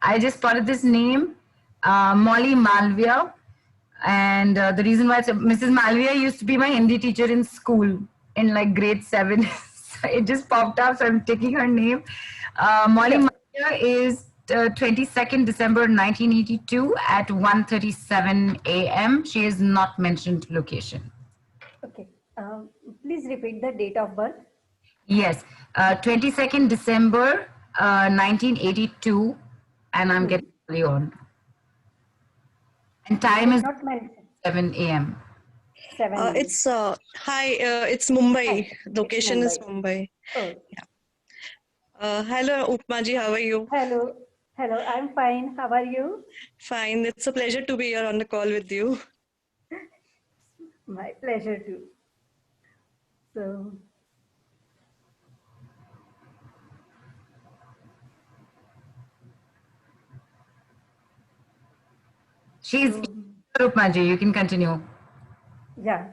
I just spotted this name, Molly Malvia. And the reason why it's Mrs. Malvia used to be my Hindi teacher in school in like grade 7. So it just popped up, so I'm taking her name. Molly Sure. Malvia is 22nd December 1982 at 1:37 a.m. She is not mentioned location. Okay. Please repeat the date of birth. Yes, 22nd December 1982, and I'm getting early on. And time is Not mentioned. 7 a.m. 7 a.m. It's hi. It's Mumbai. Hi, Location it's is Mumbai. Oh, Hello, Upmaji. How are you? hello. Hello, I'm fine. How are you? Fine. It's a pleasure to be here on the call with you. My pleasure too. So, She's Rupmaji. You can continue. yeah.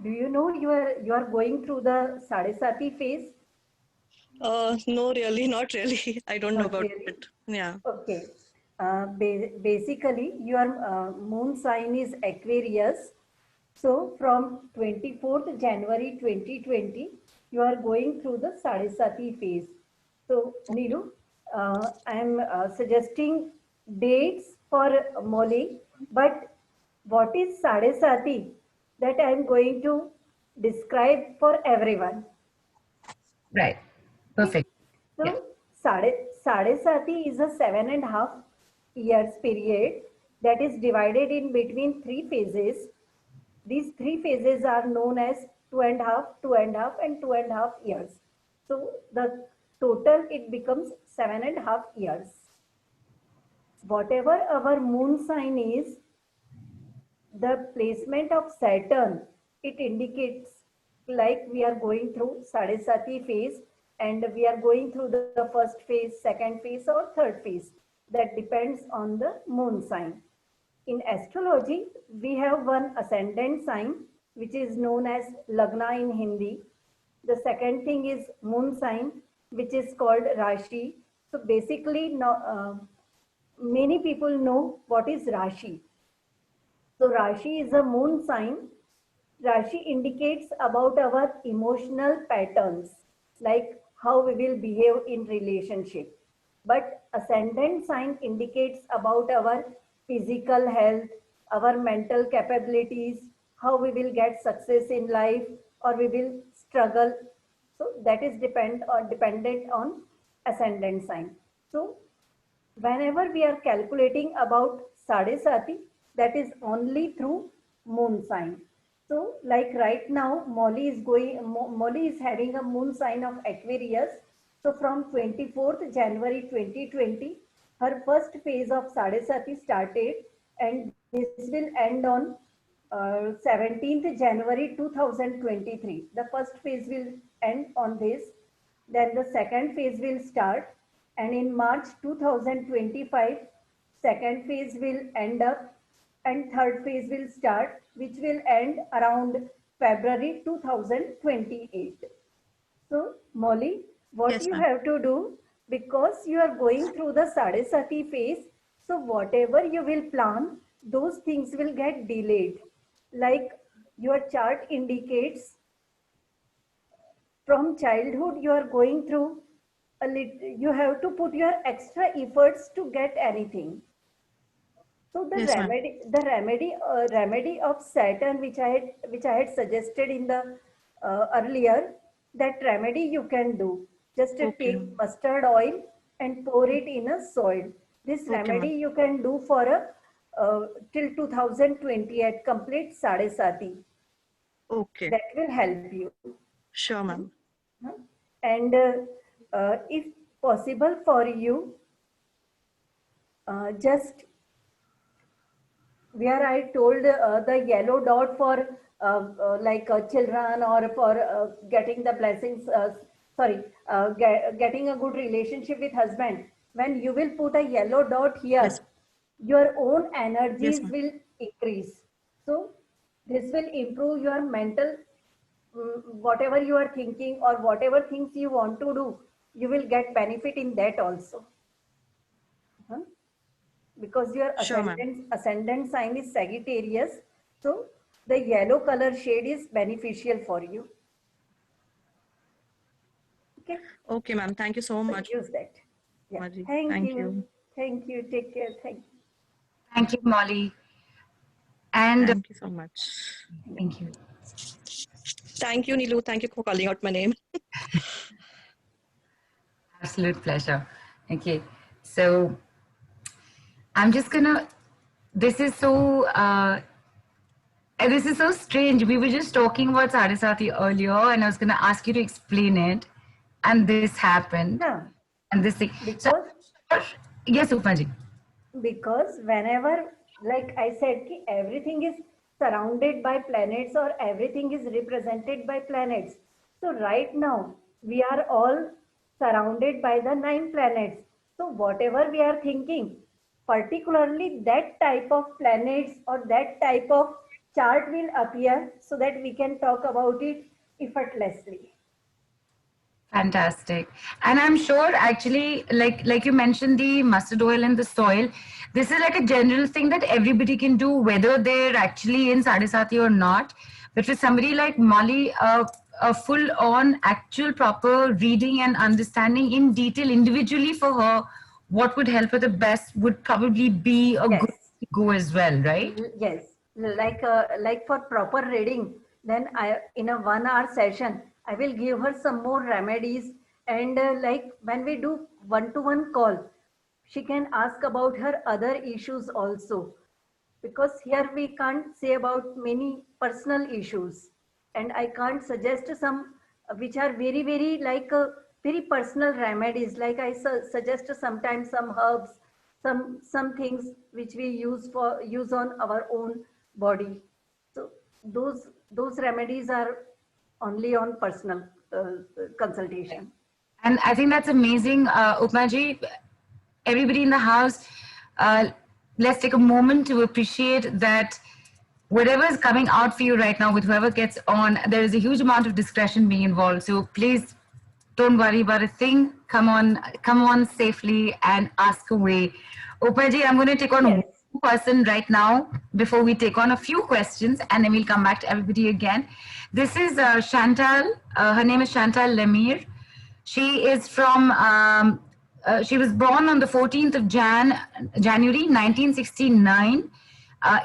Do you know you are going through the Sadesati phase? No, really, not really. I don't know Not about really. it. Yeah. Okay. Basically, your moon sign is Aquarius. So from 24th January 2020, you are going through the Sadesati phase. So Neelu, I am suggesting dates for Molly, but what is Sadesati? That I am going to describe for everyone. Right. Okay. Perfect. Yeah. So, Sadesati is a 7.5 years period that is divided in between three phases. These three phases are known as 2.5, 2.5, and 2.5 years. So, the total it becomes 7.5 years. Whatever our moon sign is, the placement of Saturn, it indicates like we are going through Sadesati phase and we are going through the first phase, second phase or third phase. That depends on the moon sign. In astrology, we have one ascendant sign which is known as Lagna in Hindi. The second thing is moon sign which is called Rashi. So basically, many people know what is Rashi. So Rashi is a moon sign. Rashi indicates about our emotional patterns, like how we will behave in relationship. But ascendant sign indicates about our physical health, our mental capabilities, how we will get success in life or we will struggle. So that is dependent on ascendant sign. So whenever we are calculating about Sadesati, that is only through moon sign. So like right now, Molly is having a moon sign of Aquarius. So from 24th January 2020, her first phase of Sadesati started and this will end on 17th January 2023. The first phase will end on this. Then the second phase will start and in March 2025, second phase will end up and third phase will start, which will end around February 2028. So, Molly, what Yes, you ma'am. have to do, because you are going through the Sadesati phase, so whatever you will plan, those things will get delayed. Like your chart indicates from childhood you are going through a little, you have to put your extra efforts to get anything. So the Yes, ma'am. remedy of Saturn, which I had suggested in the earlier, that remedy you can do. Just Okay. take mustard oil and pour it in a soil. This Okay, remedy ma'am. you can do for a till 2020 at complete Sadesati. Okay. That will help you. Sure, ma'am. And if possible for you, just where I told the yellow dot for like children or for getting the blessings, getting a good relationship with husband. When you will put a yellow dot Yes. here, your own Yes, energies ma'am. will increase. So this will improve your mental, whatever you are thinking or whatever things you want to do. you will get benefit in that also. Huh? Because your Sure, ma'am. ascendant sign is Sagittarius, so the yellow color shade is beneficial for you. Okay, Okay, ma'am. Thank you so so much, use that. Yeah, Maji. thank Thank you. you. Thank you. Take care. Thank you. Thank you, Molly. And Thank you so much. thank you. Thank you, Nilu. Thank you for calling out my name. Absolute pleasure. Okay. So I'm just gonna, this is so, this is so strange. We were just talking about Sadhasati earlier, and I was gonna ask you to explain it, and this happened, Huh. and this thing. So, Because yes, Upmaji. because whenever, like I said, ki everything is surrounded by planets or everything is represented by planets. So right now we are all surrounded by the 9 planets. So whatever we are thinking, particularly that type of planets or that type of chart will appear so that we can talk about it effortlessly. Fantastic. And I'm sure actually, like you mentioned, the mustard oil and the soil, this is like a general thing that everybody can do, whether they're actually in Sadhasati or not. But for somebody like Molly, a full-on, actual, proper reading and understanding in detail individually for her, what would help her the best would probably be a good Yes. go as well, right? Yes, like for proper reading, then I in a 1 hour session, I will give her some more remedies. And like when we do one-to-one call, she can ask about her other issues also. Because here we can't say about many personal issues, and I can't suggest some which are very, very like very personal remedies. Like I suggest sometimes some herbs, some things which we use on our own body. So those remedies are only on personal consultation. And I think that's amazing, Upmaji. Everybody in the house, let's take a moment to appreciate that whatever is coming out for you right now with whoever gets on, there is a huge amount of discretion being involved. So please don't worry about a thing. Come on safely and ask away. Upaji, I'm going to take on Yes. one person right now before we take on a few questions, and then we'll come back to everybody again. This is Chantal. Her name is Chantal Lemire. She is from, she was born on the 14th of January 1969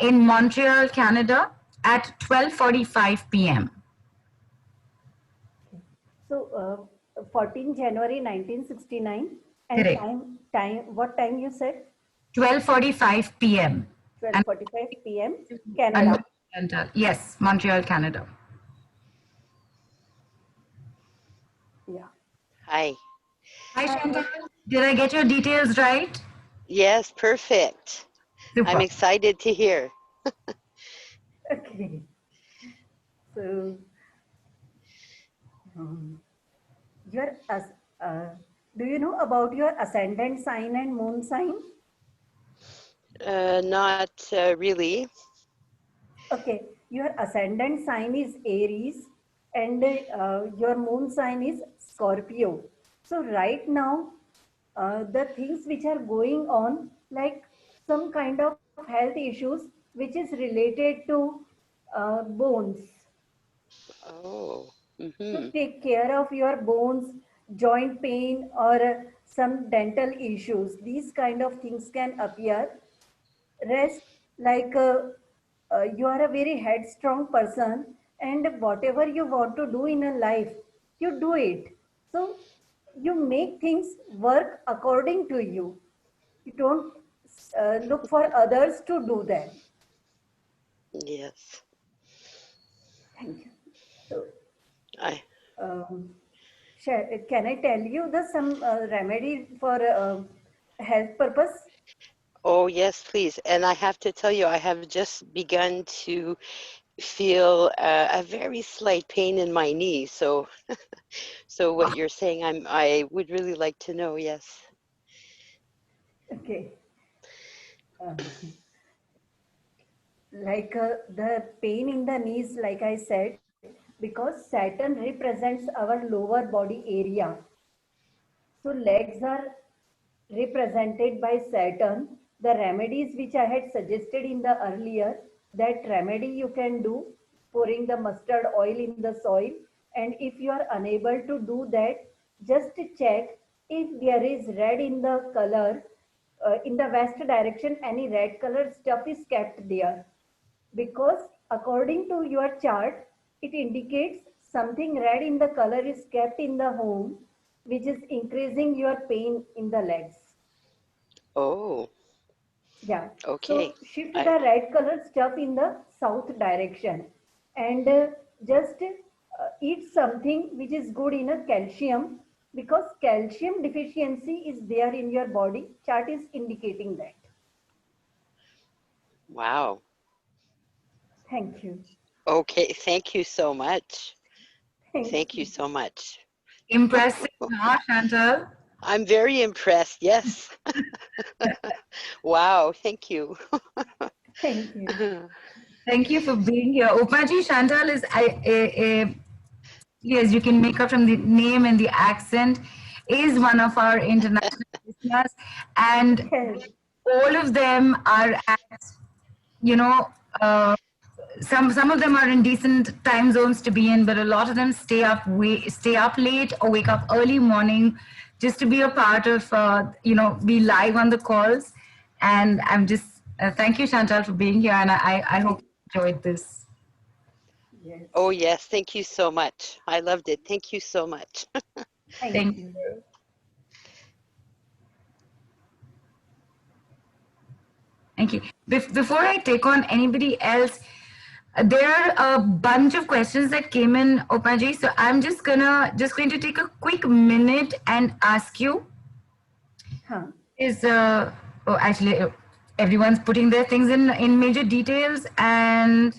in Montreal, Canada at 12:45 p.m. So 14 January 1969, and Correct. what time you said? 12:45 p.m. And 12:45 p.m. Canada. yes, Montreal, Canada. Yeah. Hi. Hi, Hi. Chantal. Did I get your details right? Yes, perfect. I'm Super. excited to hear. Okay. So um, your uh, do you know about your ascendant sign and moon sign? Not really. Okay. Your ascendant sign is Aries, and your moon sign is Scorpio. So right now, the things which are going on, like some kind of health issues, which is related to bones. Oh. So Mm-hmm. take care of your bones, joint pain, or some dental issues. These kind of things can appear. Rest, like you are a very headstrong person, and whatever you want to do in a life, you do it. So you make things work according to you. You don't look for others to do them. Yes. Thank you. So I. um, can I tell you the some remedy for health purpose? Oh, yes, please. And I have to tell you, I have just begun to feel a very slight pain in my knee. So, so what you're saying, I would really like to know. Yes. Okay. Um, like the pain in the knees, like I said, because Saturn represents our lower body area. So legs are represented by Saturn. The remedies which I had suggested in the earlier, that remedy you can do, pouring the mustard oil in the soil. And if you are unable to do that, just check if there is red in the color, in the west direction, any red color stuff is kept there. Because according to your chart, it indicates something red in the color is kept in the home, which is increasing your pain in the legs. Oh, Yeah. okay. So shift I, the red color stuff in the south direction, and just eat something which is good in a calcium, because calcium deficiency is there in your body. Chart is indicating that. wow. Thank you. Okay, thank you so much. Thank Thank you you. so much. Impressive, huh, Chantal? I'm very impressed. Yes. Wow, thank you. Thank you. Thank you for being here. Upaji, Chantal is, yes, you can make up from the name and the accent, is one of our international listeners. And Yes. all of them are at, you know, uh, some of them are in decent time zones to be in, but a lot of them stay up late or wake up early morning just to be a part of, be live on the calls. And I'm just thank you, Chantal, for being here, and I hope you enjoyed this. Yes. Oh, yes, thank you so much. I loved it. Thank you so much. Thank Thank you. Thank you. Before I take on anybody else, there are a bunch of questions that came in, Opaji. So I'm just going to take a quick minute and ask you. Huh. Everyone's putting their things in major details, and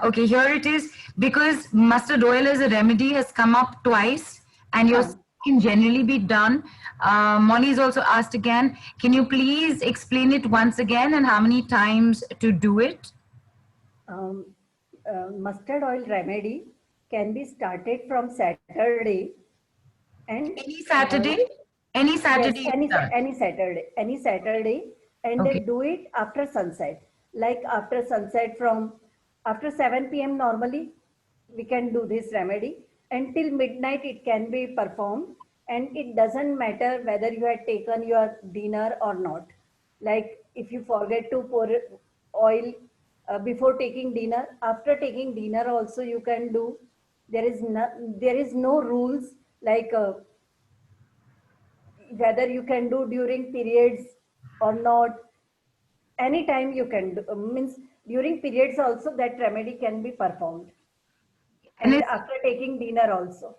okay, here it is. Because mustard oil as a remedy has come up twice, and your Huh. can generally be done. Molly's also asked again, can you please explain it once again and how many times to do it? Um, Mustard oil remedy can be started from Saturday, and Any Saturday? Any yes, Saturday you start. any Saturday, and Okay. do it after sunset. Like after sunset, from after 7 p.m. normally we can do this remedy until midnight. It can be performed, and it doesn't matter whether you had taken your dinner or not. Like if you forget to pour oil before taking dinner, after taking dinner also you can do. There is no rules like. Whether you can do during periods or not, anytime you can do, means during periods also that remedy can be performed, And and after taking dinner also.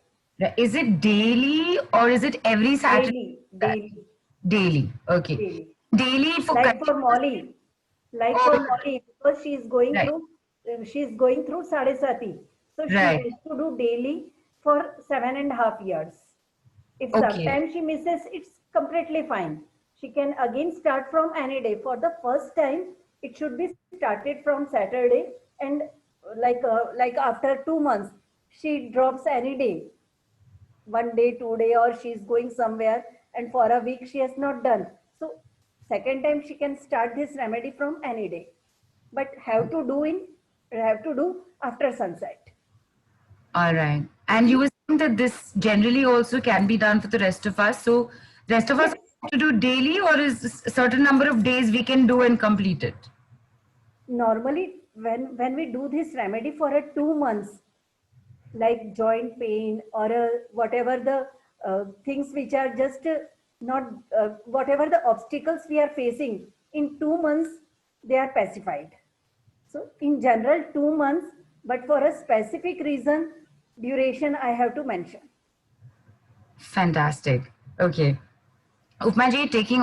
is it daily or is it every Saturday? Daily, Daily. Okay. daily. Daily for Like for continuous. Molly, like Oh, for Molly, because right. she's going through Sadesati. So she Right. has to do daily for 7.5 years. If Okay. sometimes she misses, it's completely fine. She can again start from any day. For the first time, it should be started from Saturday, and like after 2 months, she drops any day, 1 day, 2 day, or she's going somewhere, and for a week she has not done. So second time she can start this remedy from any day, but have to do after sunset. All right. And you were saying that this generally also can be done for the rest of us. So rest of us Yes. have to do daily, or is a certain number of days we can do and complete it? Normally, when we do this remedy for a 2 months, like joint pain or whatever the things which are just not whatever the obstacles we are facing, in 2 months they are pacified. So in general 2 months, but for a specific reason, duration I have to mention. Fantastic. Okay. Upmaji, taking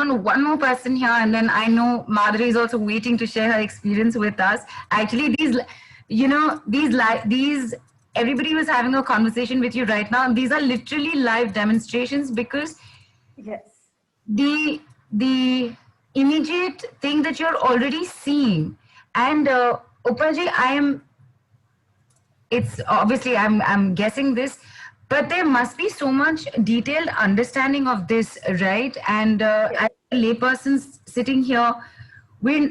on one more person here, and then I know Madhuri is also waiting to share her experience with us. Actually, these everybody was having a conversation with you right now. These are literally live demonstrations, because Yes. the immediate thing that you're already seeing, and Upmaji, it's obviously I'm guessing this. But there must be so much detailed understanding of this, right? And Yes. as a laypersons sitting here, will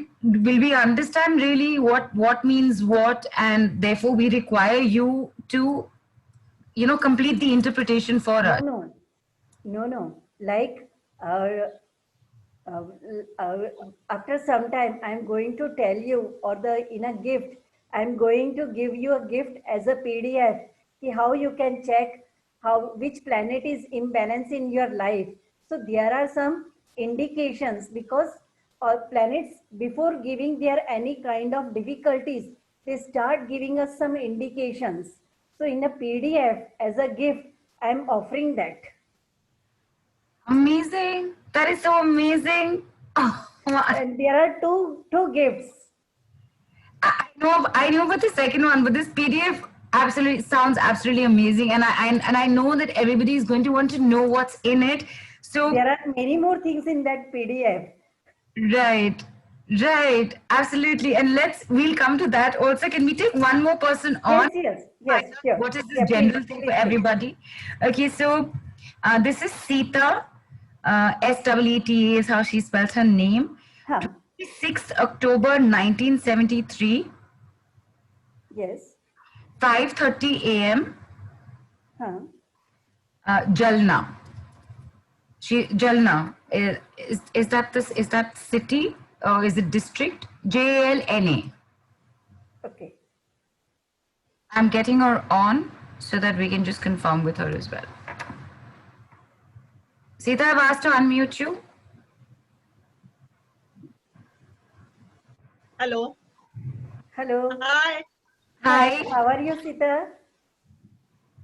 we understand really what means what, and therefore we require you to, complete the interpretation for No, us. no. Like, uh, uh, uh, after some time, I'm going to tell you, or in a gift, I'm going to give you a gift as a PDF. See how you can check which planet is imbalance in your life. So there are some indications, because planets, before giving their any kind of difficulties, they start giving us some indications. So in a PDF as a gift, I'm offering that. Amazing. That is so amazing. Oh, And there are two gifts. I know about the second one, but this PDF absolutely sounds absolutely amazing, and I know that everybody is going to want to know what's in it. So There are many more things in that PDF. right, right, absolutely, and we'll come to that also. Can we take one more person on? Yes, sure. What is this Yeah, general thing for please take. everybody? Okay, so this is Sita. SEETA is how she spells her name. Huh. 6th October 1973. Yes. 5:30 a.m. Huh. Jalna. Jalna is that city or is it district? JLNA. Okay. I'm getting her on so that we can just confirm with her as well. Sita, I've asked to unmute you. Hello. Hello. Hi. Hi. How are you, Sita?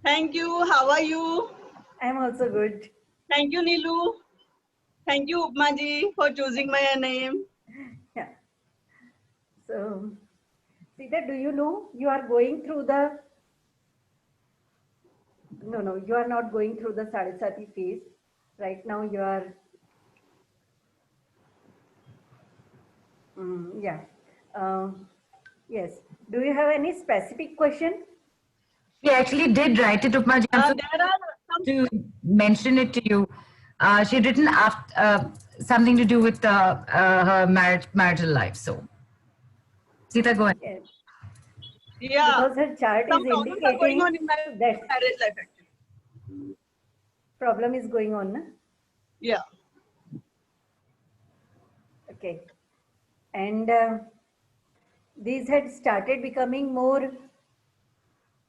Thank you. How are you? I'm also good. Thank you, Nilu. Thank you, Upmaji, for choosing my name. Yeah. So, Sita, do you know you are going through the? No, you are not going through the Sadhasati phase. Right now, you are. Yeah. Yes. Do you have any specific question? She actually did write it, Upmaji. I'm so There are some. to mention it to you. She had written something to do with her marital life. So, Sita, go ahead. Yes. Yeah. Because her chart is Some problems are going indicating on in my that marriage life, actually. problem is going on. Na? Yeah. Okay. And these had started becoming more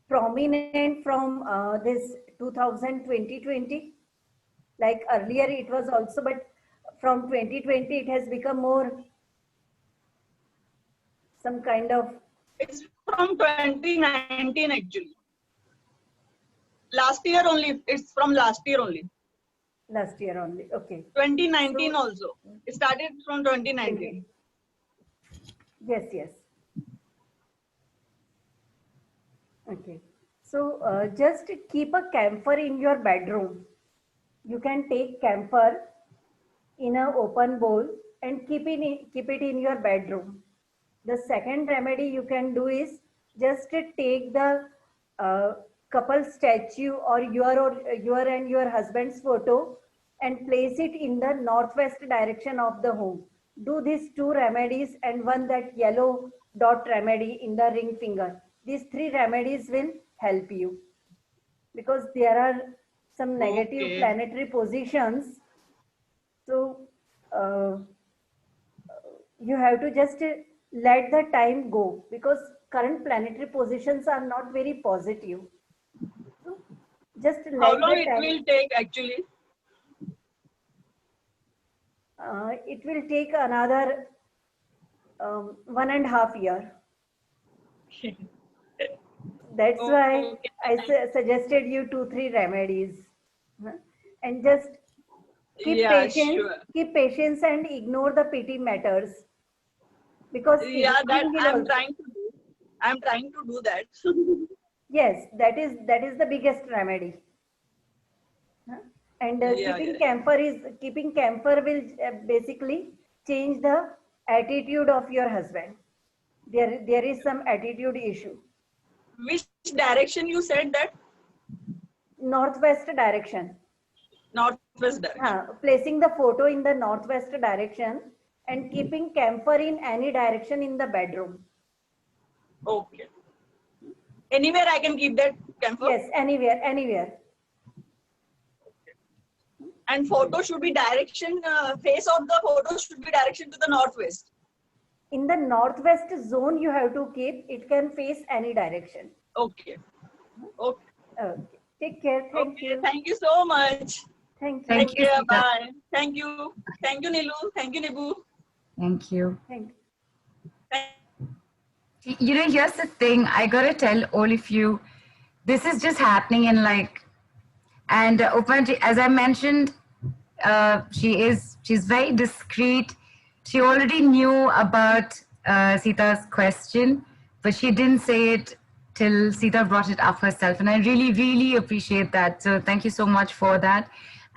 prominent from this 2020. Like earlier it was also, but from 2020 it has become more some kind of. It's from 2019, actually. Last year only. It's from last year only. Last year only. Okay. 2019 So, also. It started from 2019. Yes. Okay. So just keep a camphor in your bedroom. You can take camphor in an open bowl and keep it in your bedroom. The second remedy you can do is just take the couple statue or your and your husband's photo and place it in the northwest direction of the home. Do these two remedies and one that yellow dot remedy in the ring finger. These three remedies will help you, because there are some negative Okay. planetary positions. So you have to just let the time go, because current planetary positions are not very positive. So just How let long the it time. will take, actually? It will take another 1.5 years. That's why Okay. I suggested you 2-3 remedies. And just keep Yeah, patience, sure. keep patience and ignore the pity matters. Because Yeah, that everything will I'm also. trying to do. I'm trying to do that. Yes, that is the biggest remedy. And Yeah. keeping camphor will basically change the attitude of your husband. There is some attitude issue. Which direction you said that? Northwest direction. Northwest direction. Placing the photo in the northwest direction and keeping camphor in any direction in the bedroom. Okay. Anywhere I can keep that camphor? Yes, anywhere, anywhere. And photo should be direction, face of the photo should be direction to the northwest. In the northwest zone you have to keep, it can face any direction. Okay. Okay. Okay. Take care. Thank you. Thank you so much. Thank you. Thank you, Take care. Sita. Bye. Thank you. Thank you, Nilu. Thank you, Nibu. Thank you. Thank you. You know, here's the thing. I gotta tell all of you, this is just happening in like, and Upma, as I mentioned, she's very discreet. She already knew about Sita's question, but she didn't say it till Sita brought it up herself. And I really, really appreciate that. So thank you so much for that.